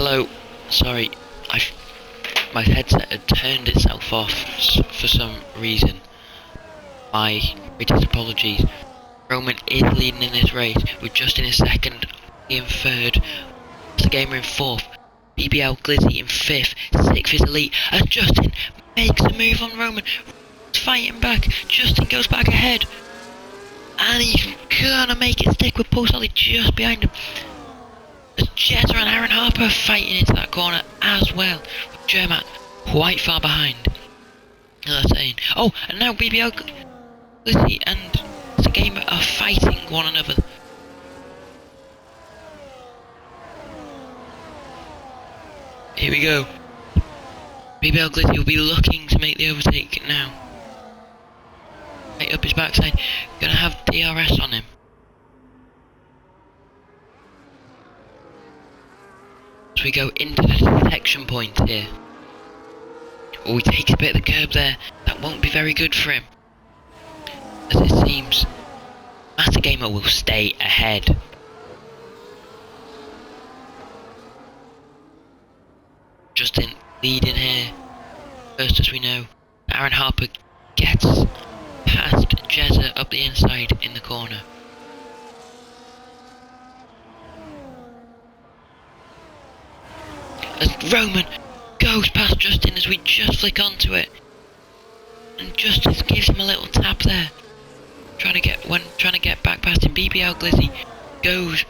Hello. Sorry, my headset had turned itself off for some reason. My greatest apologies. Roman is leading in this race with Justin in second, in third, the gamer in fourth, BBL Glizzy in fifth, sixth is Elite, as Justin makes a move on Roman, fighting back. Justin goes back ahead, and he's gonna make it stick with Paul Solly just behind him. As Jezza and Aaron Harper fighting into that corner as well, with Jermat quite far behind. Oh, and now BBL Glizzy and Gamer are fighting one another. Here we go. BBL Glizzy will be looking to make the overtake now. Right up his backside. Gonna have DRS on him. As we go into the detection point here. Oh, he takes a bit of the curb there. That won't be very good for him, as it seems Master Gamer will stay ahead. Justin leading here. First, as we know, Aaron Harper gets past Jezza up the inside in the corner. As Roman goes past Justin as we just flick onto it. And Justice gives him a little tap there. Trying to get back past him. BBL Glizzy goes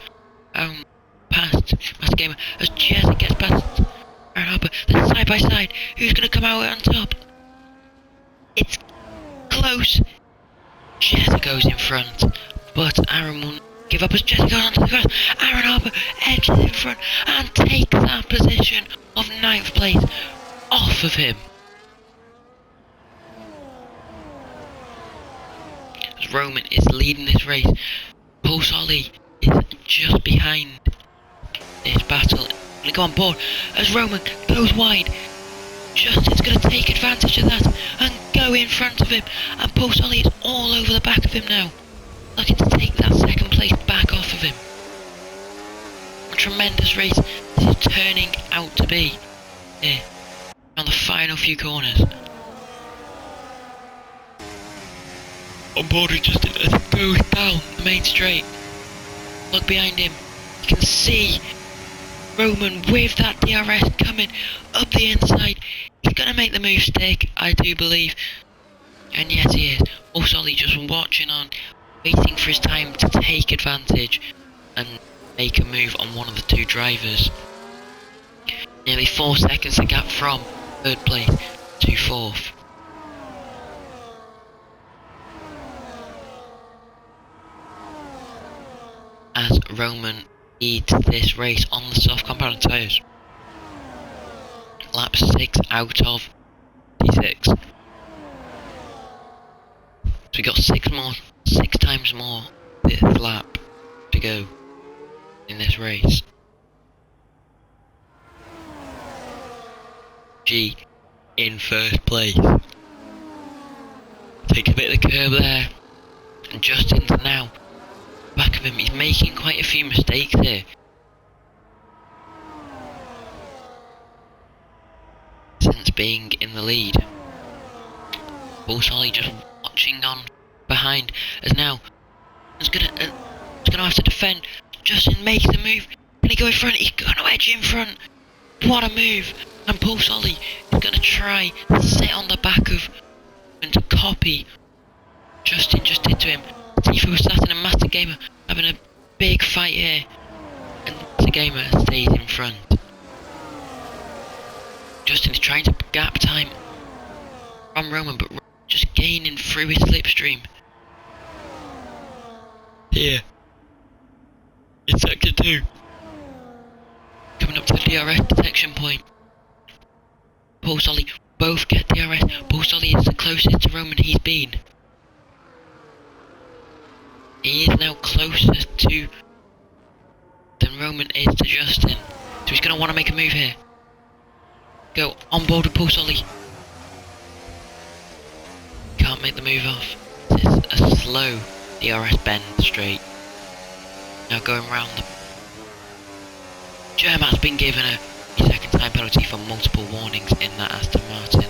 past Master Gamer as Jezza gets past Aaron Harper. Then side by side, who's gonna come out on top? It's close. Jezza goes in front, but Aaron won't give up as Jezza goes onto the grass. Aaron Harper edges in front and takes that position of 9th place off of him. As Roman is leading this race, Paul Solly is just behind this battle. Gonna go on board as Roman goes wide. Justin's gonna take advantage of that and go in front of him, and Paul Solly is all over the back of him now, looking to take that second place back off of him. A tremendous race this is turning out to be here on the final few corners. On board with Justin as it goes down the main straight. Look behind him, you can see Roman with that DRS coming up the inside. He's gonna make the move stick, I do believe. And yes, he is. Paul Solly just watching on, waiting for his time to take advantage and make a move on one of the two drivers. Nearly 4 seconds the gap from third place to fourth. As Roman leads this race on the soft compound tyres. Lap 6 out of 6. So we got 6 times more this lap to go in this race. G in first place. Take a bit of the curb there, and Justin's now back of him. He's making quite a few mistakes here. Since being in the lead. Paul Solly just watching on behind as now he's gonna have to defend. Justin makes the move. Can he go in front? He's gonna edge in front. What a move! And Paul Solly is gonna try to sit on the back of and to copy Justin just did to him. Tifa was sat in a Master Gamer having a big fight here, and Master Gamer stays in front. Justin is trying to gap time from Roman, but just gaining through his slipstream. Here, in sector 2, coming up to the DRS detection point. Paul Solly both get DRS. Paul Solly is the closest to Roman he's been. He is now closer to than Roman is to Justin. So he's going to want to make a move here. Go on board with Paul Solly. Can't make the move off. This is a slow DRS bend straight. Now going round the... Jermat's been given a 3-second time penalty for multiple warnings in that Aston Martin.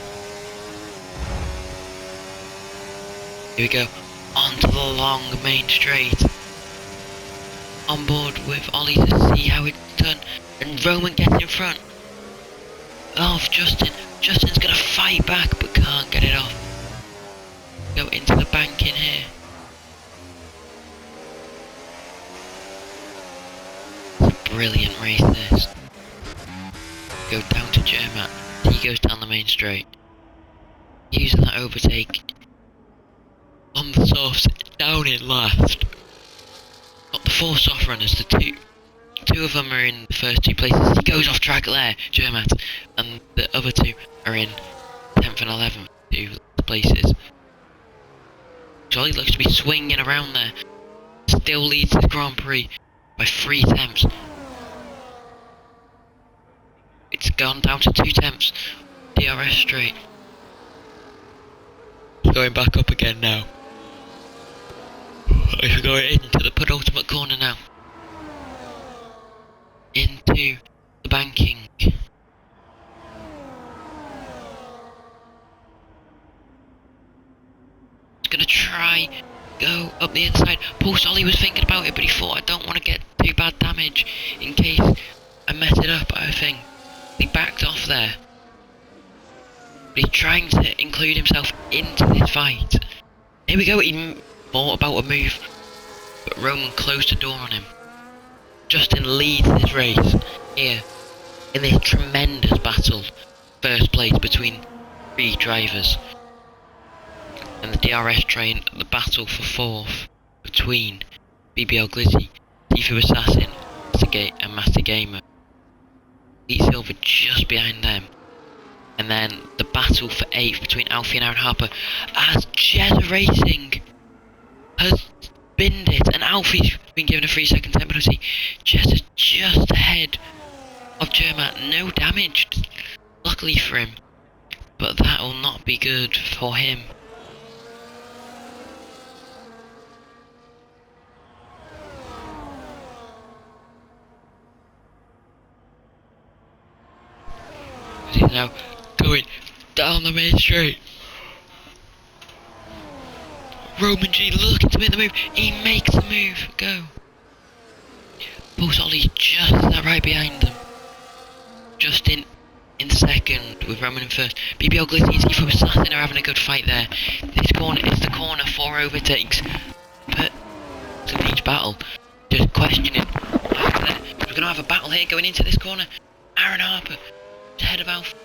Here we go, onto the long main straight. On board with Ollie to see how it's done, and Roman gets in front of Justin. Justin's gonna fight back but can't get it off. Go into the bank in here. It's a brilliant race this. Go down to Jermat. He goes down the main straight. Using that overtake on the softs, down in last. Got the 4 soft runners, the two of them are in the first 2 places. He goes off track there, Jermat, and the other 2 are in 10th and 11th, 2 places. Jolly looks to be swinging around there. Still leads the Grand Prix by 3 tenths. It's gone down to 2 tenths. DRS straight. Going back up again now. We're going into the penultimate corner now. Into the banking. Gonna try go up the inside. Paul Solly was thinking about it, but he thought, I don't want to get too bad damage in case I mess it up. I think he backed off there, but he's trying to include himself into this fight. Here we go. He thought about a move, but Roman closed the door on him. Justin leads this race here in this tremendous battle, first place between 3 drivers. And the DRS train, the battle for 4th between BBL Glizzy, Tifu Assassin, and Master Gamer. Pete Silver just behind them. And then the battle for 8th between Alfie and Aaron Harper, as Jezza Racing has binned it, and Alfie's been given a 3-second time penalty. Jezza's just ahead of Jermat, no damage, luckily for him, but that will not be good for him. He's now going down the main straight. Roman G looking to make the move. He makes the move. Go. Paul Solly's just right behind them. Justin in second with Roman in first. BBL Glizzy and Tifu Assassin are having a good fight there. This corner is the corner for overtakes. But to each battle, just questioning back there. We're going to have a battle here going into this corner. Aaron Harper ahead of Alpha.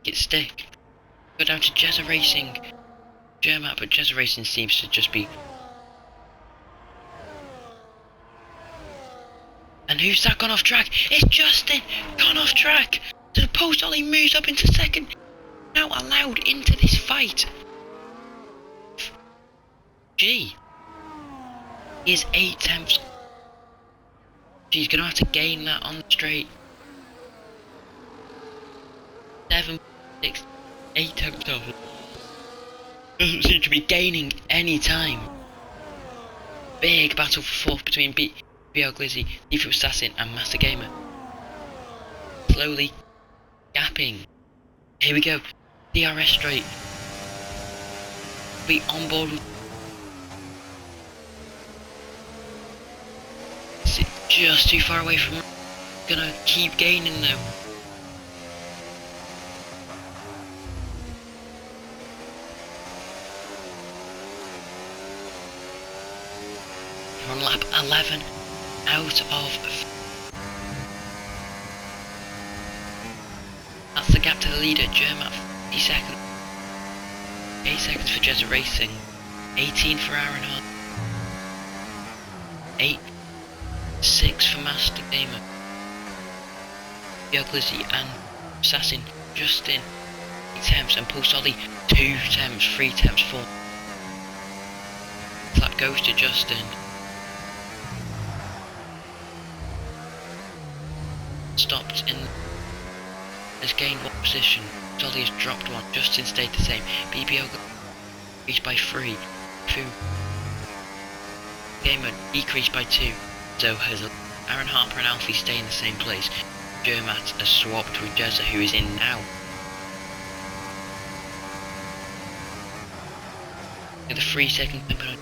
Get stick. Go down to Jezza Racing. Jermat, but Jezza Racing seems to just be. And who's that gone off track? It's Justin! Gone off track! So the Paul Solly moves up into second. Now allowed into this fight. G is 8 tenths. She's gonna have to gain that on the straight. 7, 6, 8 tenths off. Doesn't seem to be gaining any time. Big battle for 4th between BL Glizzy, Tifu Assassin and Master Gamer. Slowly gapping. Here we go. DRS straight. Be on board with. Just too far away from. Gonna keep gaining though. On lap 11 out of. That's the gap to the leader, Jermat, 50 seconds. 8 seconds for Jezza Racing, 18 for Aaron Hunt, 8, 6 for Master Gamer, Glizzy and Assassin, Justin, 8 temps, and Paul Solly, 2 temps, 3 temps, 4. That goes to Justin. Stopped in. Has gained 1 position. Solly has dropped 1. Justin stayed the same. BBL increased by 3. 2. Gamer decreased by 2. So has Aaron Harper and Alfie stay in the same place. Jermat has swapped with Jezza, who is in now. The 3 second penalty.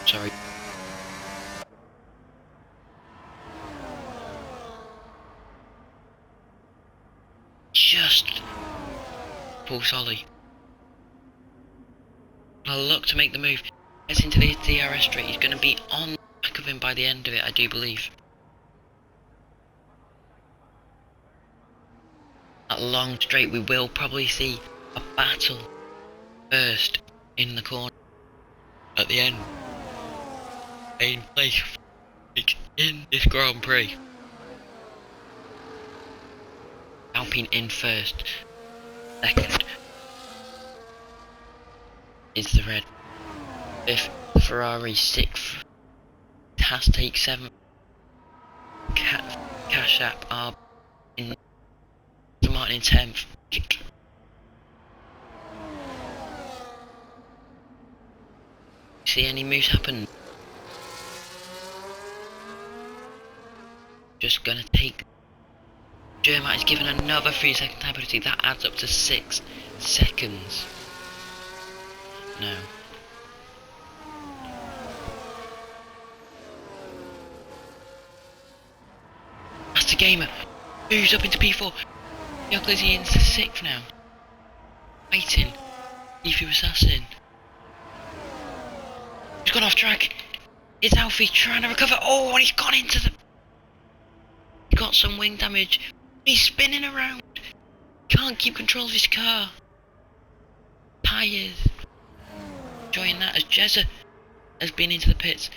Sorry. Just Paul Solly. I'll look to make the move. Gets into the DRS straight. He's going to be on the back of him by the end of it, I do believe. That long straight, we will probably see a battle first in the corner at the end. In place in this Grand Prix. Alpine in first. Second is the red. Fifth, Ferrari. Sixth, Haas take 7th. Cash App are in Martin in 10th. See any moves happen? Just gonna take. Jermat is given another 3 second time penalty. That adds up to 6 seconds. No. Master Gamer moves up into P4. Yoglizzy into 6th now. Waiting. Ethu Assassin. He's gone off track. It's Alfie trying to recover. Oh, and he's gone into the. He got some wing damage. He's spinning around. Can't keep control of his car. Tyres. Enjoying that as Jezza has been into the pits.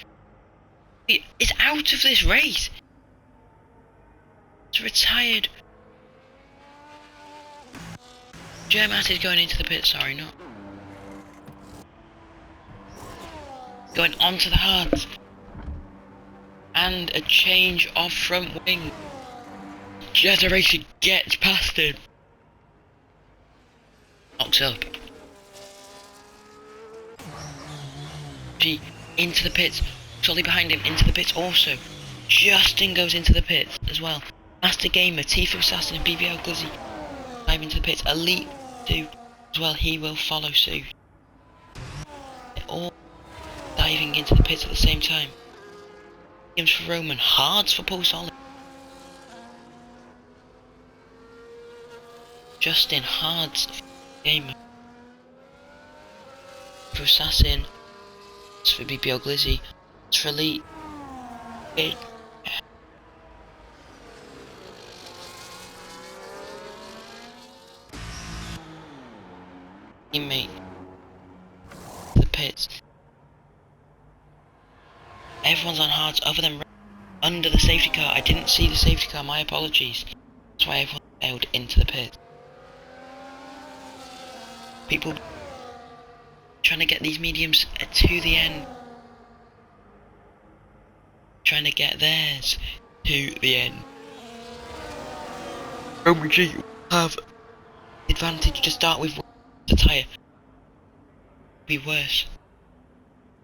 He is out of this race. It's retired. Jermat is going into the pits, sorry, not. Going onto the hards. And a change of front wing. Jezza Racing gets past him. Locks up. G into the pits. Solly behind him into the pits also. Justin goes into the pits as well. Master Gamer, Tifu Assassin and BBL Glizzy dive into the pits. Elite 2 as well, he will follow suit. They're all diving into the pits at the same time. Games for Roman, hards for Paul Solly. Justin, hards for Gamer. For Assassin, it's for BBL Glizzy, it's for Elite. Teammate. The pits. Everyone's on hards other than under the safety car. I didn't see the safety car, my apologies. That's why everyone failed into the pit. People trying to get these mediums to the end. Trying to get theirs to the end. OMG have advantage to start with the tyre. Be worse.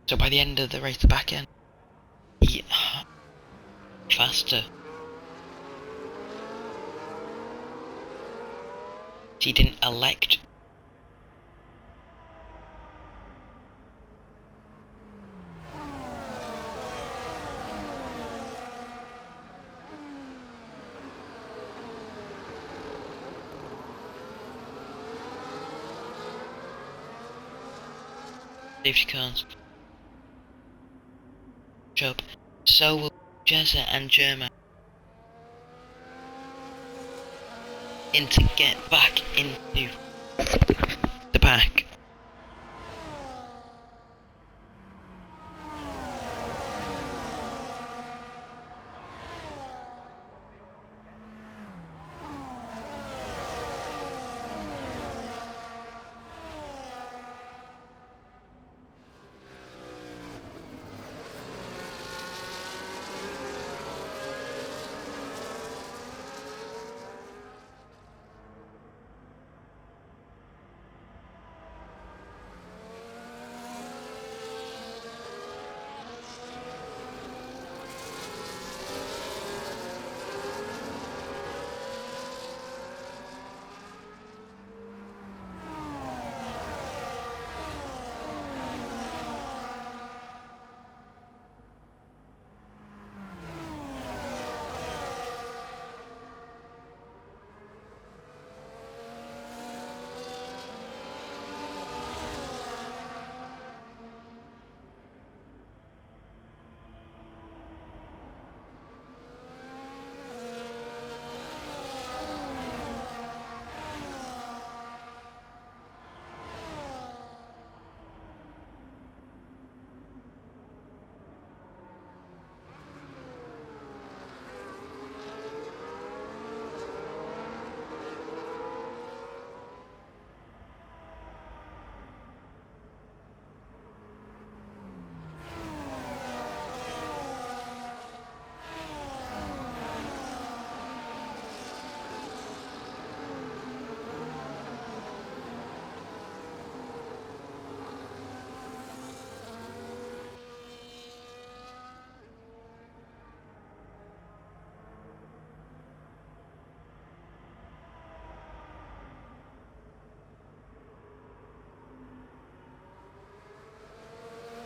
So by the end of the race, the back end be faster. He didn't elect. Safety cars. Job. So will Jezza and Jermat. In to get back into the pack.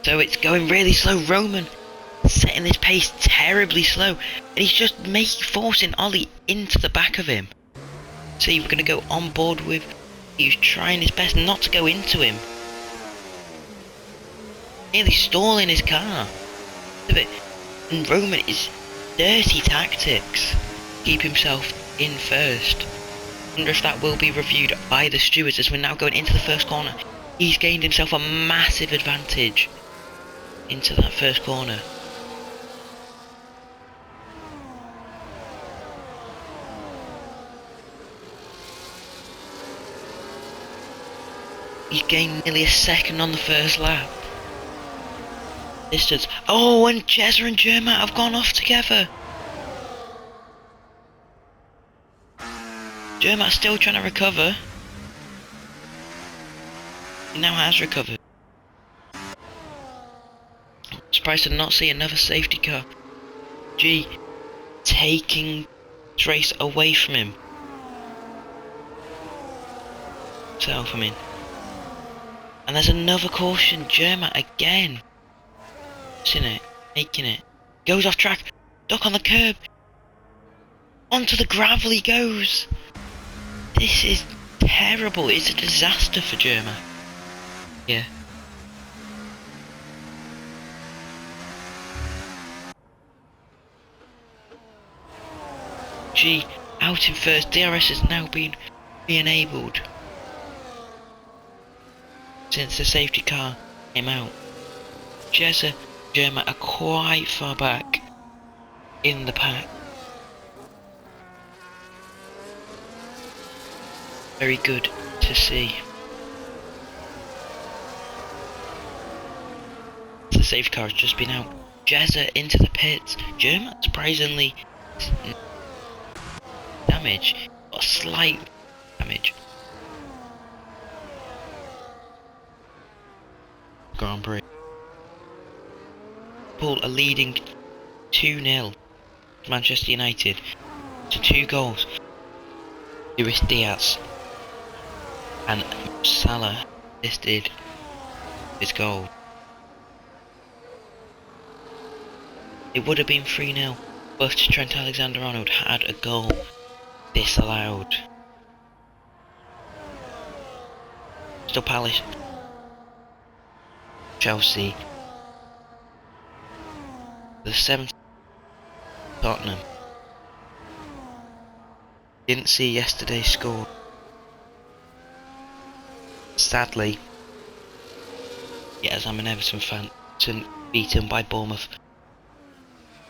So it's going really slow. Roman setting this pace terribly slow, and he's just forcing Ollie into the back of him. See, we're going to go on board with. He's trying his best not to go into him. Nearly stalling his car. And Roman is dirty tactics. Keep himself in first. Wonder if that will be reviewed by the stewards as we're now going into the first corner. He's gained himself a massive advantage into that first corner. He's gained nearly a second on the first lap. Distance. Oh, and Jezza and Jermat have gone off together. Jermat's still trying to recover. He now has recovered. Surprised to not see another safety car. G taking this race away from him. And there's another caution. Jermat again. Isn't it? Making it. Goes off track. Stuck on the curb. Onto the gravel he goes. This is terrible. It's a disaster for Jermat. Yeah. G out in first. DRS has now been re-enabled since the safety car came out. Jezza, Jermat are quite far back in the pack. Very good to see. The safety car has just been out. Jezza into the pits. Jermat surprisingly damage, or slight damage. Grand Prix. Liverpool are leading 2-0 Manchester United to 2 goals. Luis Diaz and Salah assisted his goal. It would have been 3-0, but Trent Alexander-Arnold had a goal disallowed. Crystal Palace, Chelsea, the 7th Tottenham. Didn't see yesterday's score. Sadly, as I'm an Everton fan, beaten by Bournemouth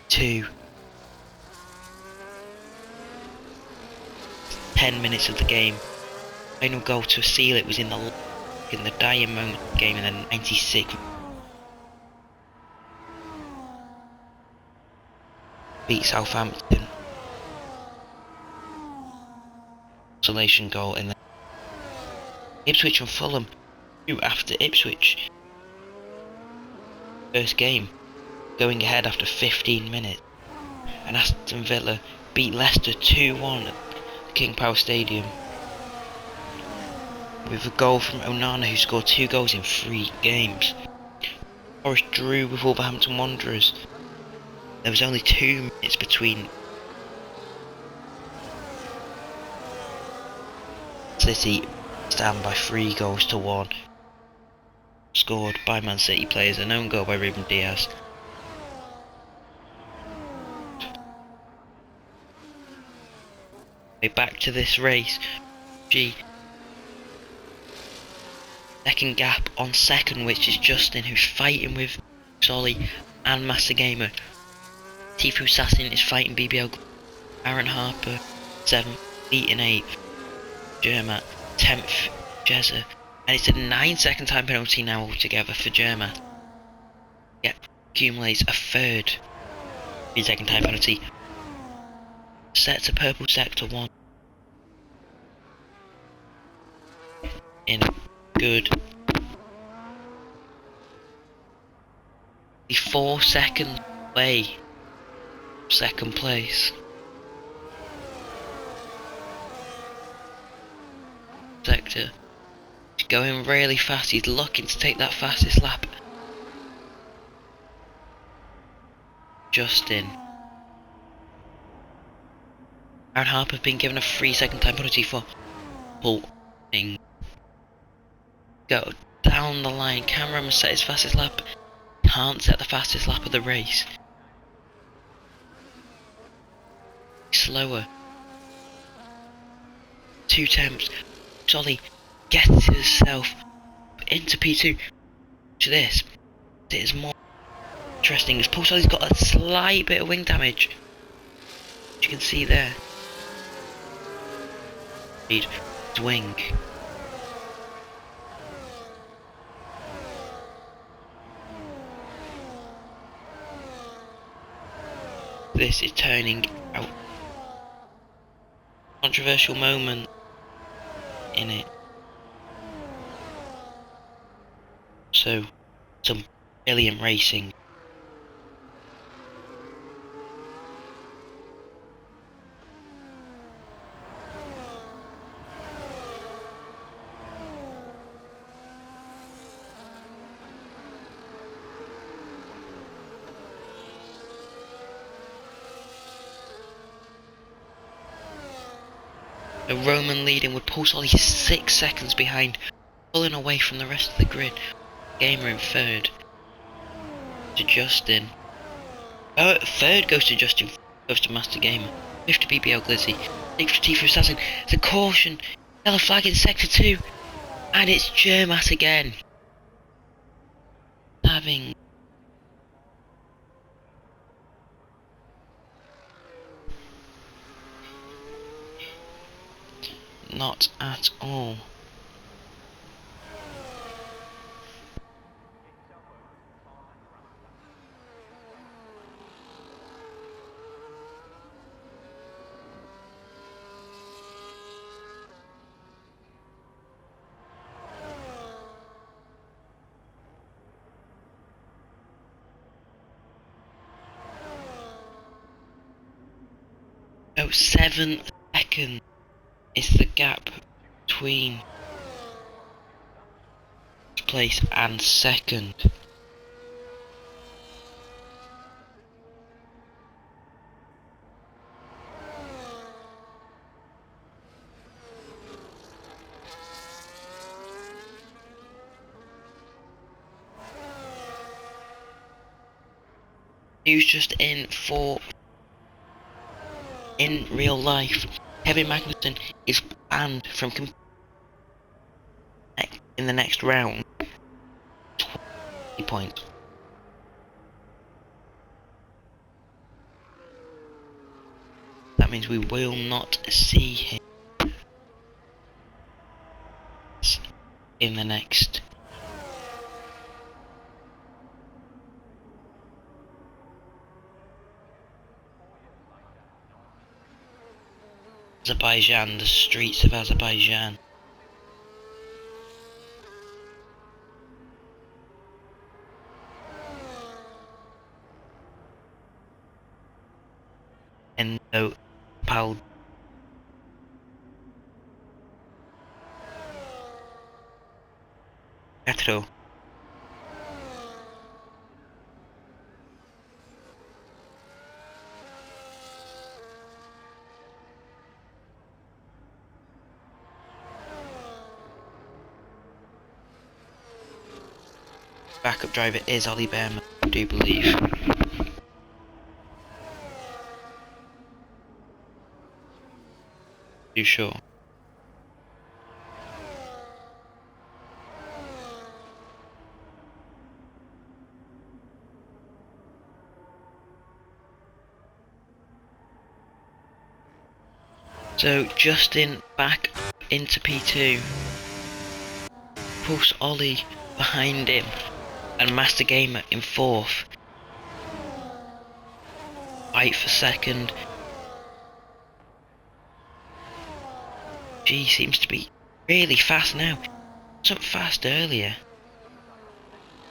2. 10 minutes of the game. Final goal to seal it was in the dying moment of the game in the 96th. Beat Southampton. Consolation goal in the Ipswich and Fulham. After Ipswich first game, going ahead after 15 minutes, and Aston Villa beat Leicester 2-1 at King Power Stadium with a goal from Onana, who scored 2 goals in 3 games. Forest drew with Wolverhampton Wanderers. There was only 2 minutes between City stand by 3 goals to 1. Scored by Man City players, an own goal by Ruben Diaz. Back to this race. G. Second gap on second, which is Justin, who's fighting with Solly and Master Gamer. Tifu Sassin is fighting BBL. Aaron Harper, 7th, beaten 8th. Jermat, 10th, Jezza. And it's a 9-second time penalty now altogether for Jermat. Yep, accumulates a 3rd 3-second time penalty. Set to purple sector 1. In a good. The 4 second way. Second place. Sector. He's going really fast. He's looking to take that fastest lap. Justin. Aaron Harper has been given a 3-second time penalty for pulling. Go down the line. Cameron set his fastest lap. Can't set the fastest lap of the race. Slower. 2 temps. Solly gets himself into P2. To this. It is more interesting as Paul Solly's got a slight bit of wing damage. As you can see there. His wing. This is turning out. Controversial moment in it. So, some brilliant racing. A Roman leading with Paul Solly 6 seconds behind, pulling away from the rest of the grid. Gamer in third. To Justin. Third goes to Justin, goes to Master Gamer. Fifth to BBL Glizzy. Sixth to Tifa Assassin. It's a caution. Yellow flag in sector 2. And it's Jermat again. Having not at all. Oh, 7 seconds is the gap between place and second. News just in for in real life. Kevin Magnussen is banned from in the next round. 20 points. That means we will not see him in the next. Azerbaijan, the streets of Azerbaijan. Endo Pal. Petro. Backup driver is Ollie Behrman, I do believe. You sure? So Justin back into P2. Pulse Ollie behind him. And Master Gamer in fourth. Fight for second. G seems to be really fast now. Wasn't fast earlier.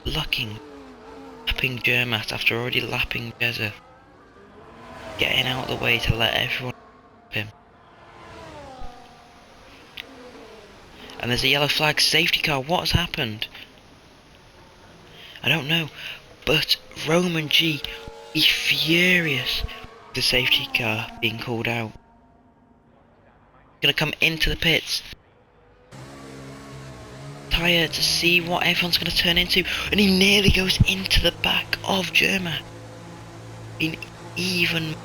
Lapping Jermat after already lapping Jezza. Getting out of the way to let everyone lap him. And there's a yellow flag safety car. What has happened? I don't know, but Roman G He's furious with the safety car being called out. Gonna come into the pits. Tired to see what everyone's gonna turn into, and he nearly goes into the back of Germa. Being even.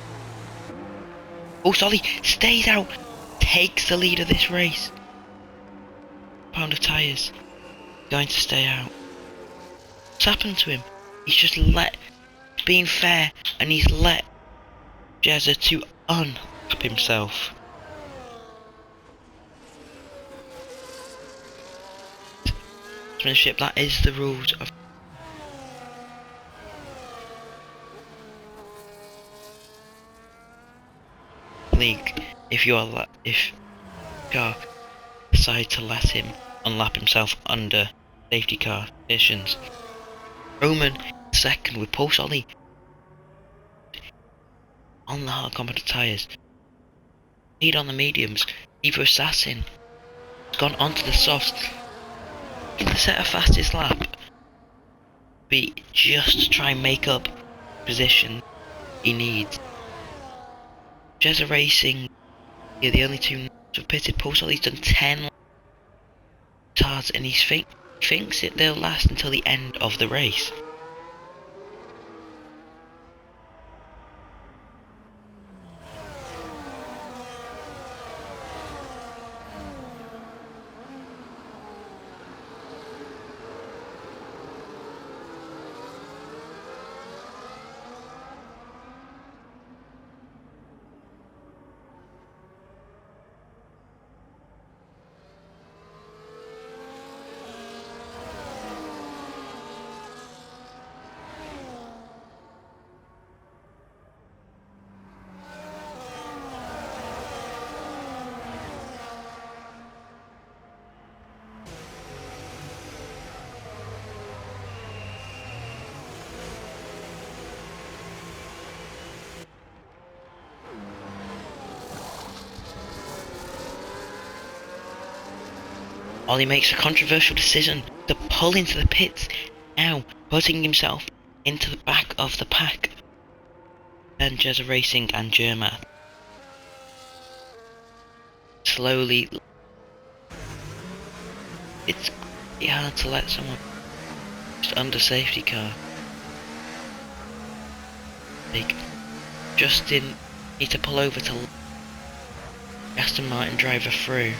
Oh, Solly stays out, takes the lead of this race. Pound of tyres, going to stay out. What's happened to him? He's just being fair, and he's let Jezza to unlap himself. That is the rules of league. If car decide to let him unlap himself under safety car conditions. Roman second with Paul Solly on the hard competent tyres. Lead on the mediums. Eva Assassin has gone onto the softs. In the set of fastest lap, be just to try and make up position he needs. Jezza Racing, yeah, the only two have pitted. Paul Solly's done 10 tards, and he thinks they'll last until the end of the race. Ollie makes a controversial decision to pull into the pits, now putting himself into the back of the pack. And Jezza Racing and Germa slowly. It's hard to let someone just under safety car. Like, Justin need to pull over to Aston Martin driver through.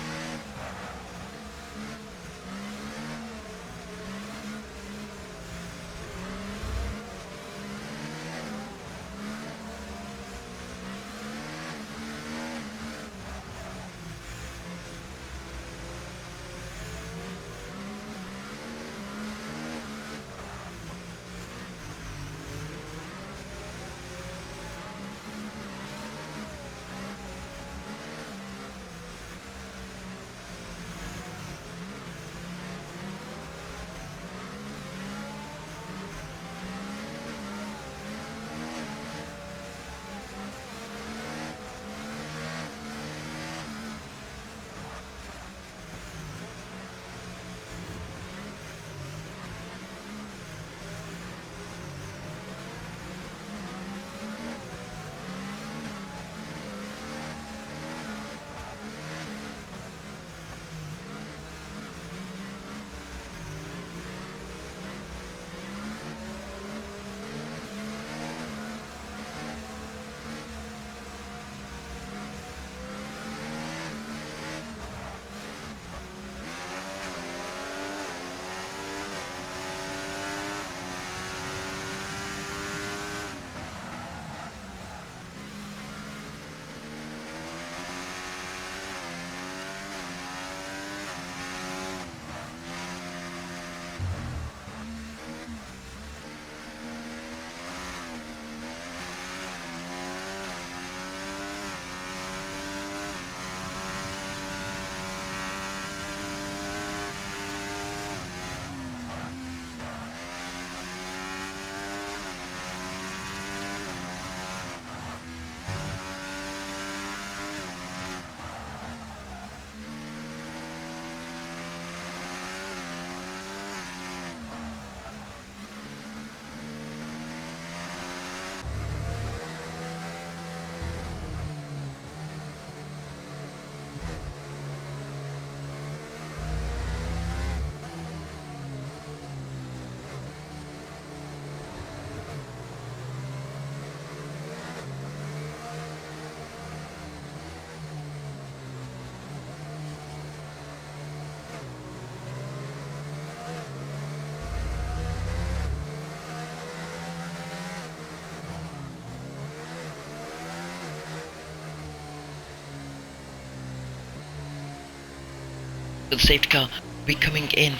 So the safety car will be coming in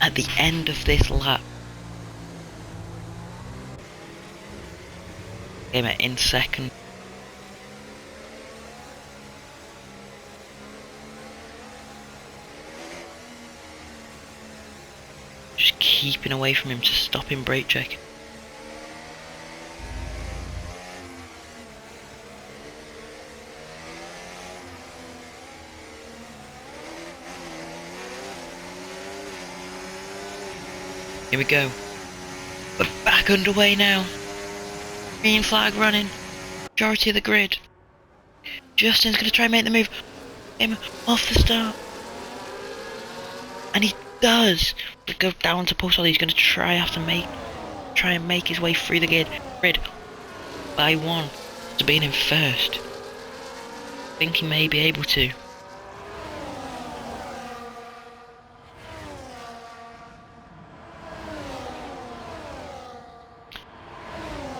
at the end of this lap. Came in second. Just keeping away from him to stop him brake check. Here we go. We're back underway now. Green flag running. Majority of the grid. Justin's gonna try and make the move. Him off the start. And he does. We go down to post. He's gonna try and make his way through the grid by one to being in first. I think he may be able to.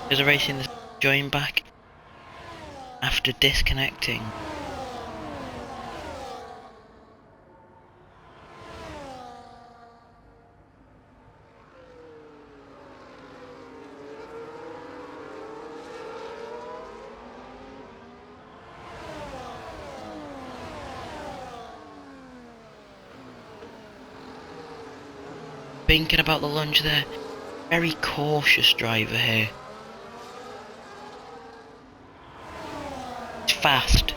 There's a racing that's joined back after disconnecting. Thinking about the lunge there. Very cautious driver here. He's fast.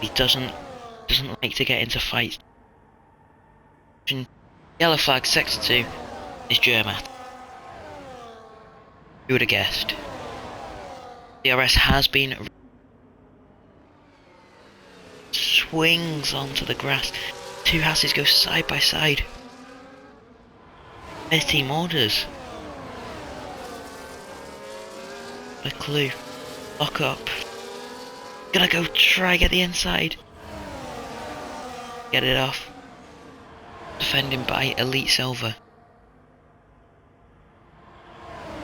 He doesn't like to get into fights. Yellow flag, sector 2 is Jermat. Who would have guessed? DRS has been swings onto the grass. Two Hasses go side by side. There's team orders. A clue. Lock up. Gonna go try get the inside. Get it off. Defending by Elite Silver.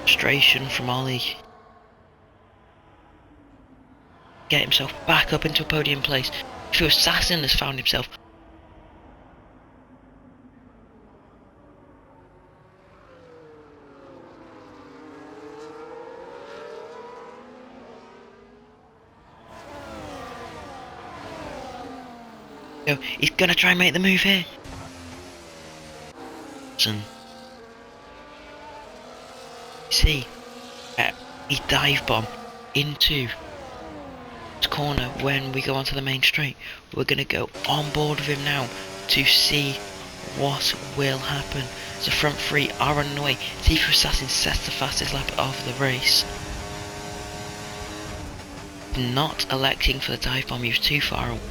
Frustration from Ollie. Get himself back up into a podium place. If Assassin has found himself. He's gonna try and make the move here. See, he dive bomb into the corner when we go onto the main straight. We're gonna go on board with him now to see what will happen. The front three are running away. Tifu Assassin sets the fastest lap of the race. Not electing for the dive bomb, he was too far away.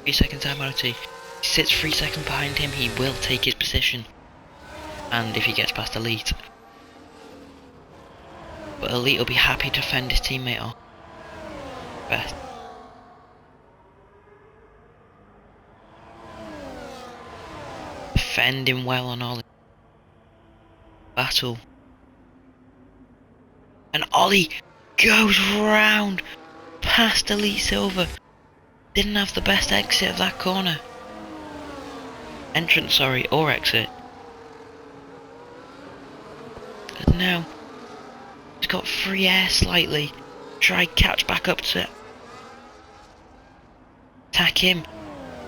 3 second time penalty. He sits 3 seconds behind him, he will take his position. And if he gets past Elite. But Elite will be happy to fend his teammate off. Best. Defending well on Ollie. Battle. And Ollie goes round past Elite Silver. Didn't have the best exit of that corner. Entrance, sorry, or exit. And now, he's got free air slightly. Try catch back up to attack him.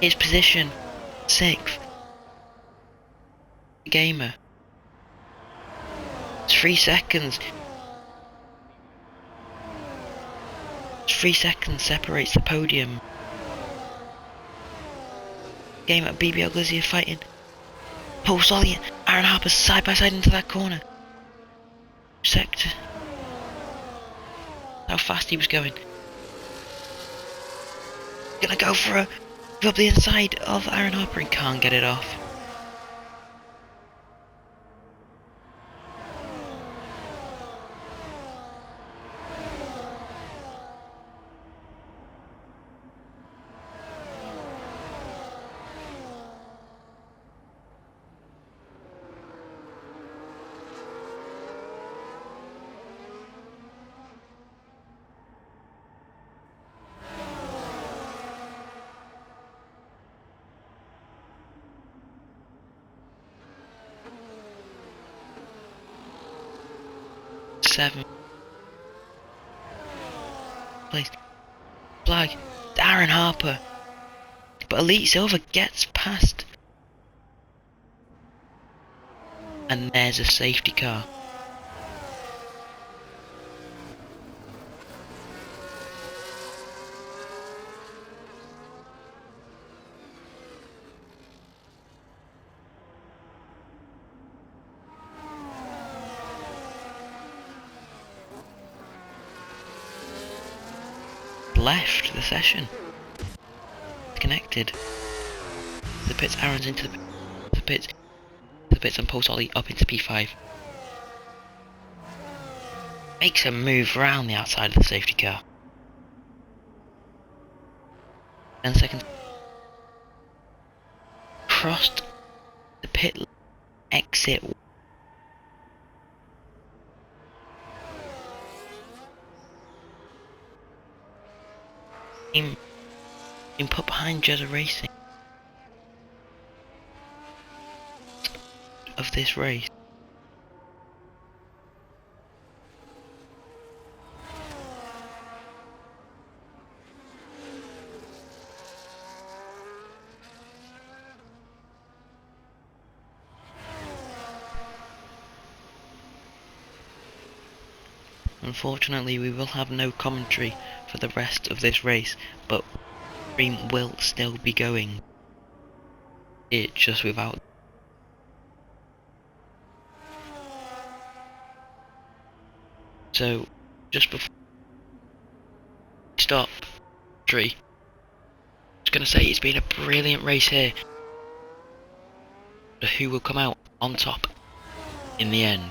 His position, 6th. Gamer. It's 3 seconds. 3 seconds separates the podium. Game at BBL Glizzy fighting. Post Ollie, Aaron Harper side by side into that corner. Sector. How fast he was going. Gonna go for a up the inside of Aaron Harper and can't get it off. 7th place. Flag, Darren Harper. But Elite Silver gets past. And there's a safety car. Left the session. Connected. The pits, Aaron's into the pits. The pits and Post Ollie up into P5. Makes a move round the outside of the safety car. 10 seconds. Crossed the pit exit. Been put behind Jeddah Racing of this race. Unfortunately, we will have no commentary for the rest of this race, but stream will still be going. It just without. So, just before we stop, I was going to say it's been a brilliant race here. But who will come out on top in the end?